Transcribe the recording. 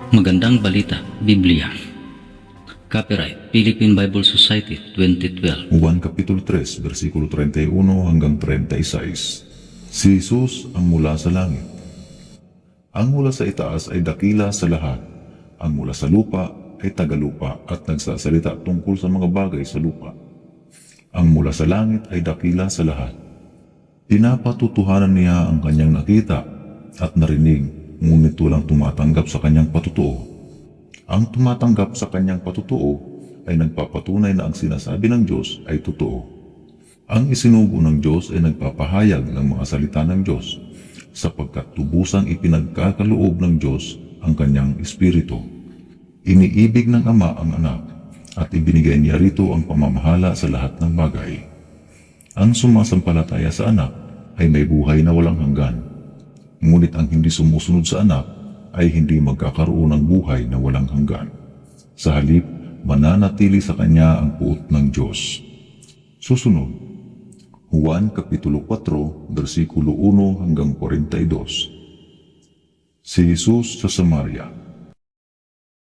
Magandang Balita, Biblia. Copyright Philippine Bible Society 2012. Juan Kapitulo 3, versikulo 31 hanggang 36. Si Jesus ang mula sa langit. Ang mula sa itaas ay dakila sa lahat. Ang mula sa lupa ay tagalupa at nagsasalita tungkol sa mga bagay sa lupa. Ang mula sa langit ay dakila sa lahat. Pinapatutuhanan niya ang kanyang nakita at narinig, ngunit walang tumatanggap sa kanyang patutuo. Ang tumatanggap sa kanyang patutuo ay nagpapatunay na ang sinasabi ng Diyos ay totoo. Ang isinugo ng Diyos ay nagpapahayag ng mga salita ng Diyos, sapagkat tubusang ipinagkakaloob ng Diyos ang kanyang Espiritu. Iniibig ng Ama ang anak, at ibinigay niya rito ang pamamahala sa lahat ng bagay. Ang sumasampalataya sa anak ay may buhay na walang hanggan, ngunit ang hindi sumusunod sa anak ay hindi magkakaroon ng buhay na walang hanggan. Sa halip, mananatili sa kanya ang puot ng Diyos. Susunod, Juan Kapitulo 4, versikulo 1 hanggang 42. Si Jesus sa Samaria.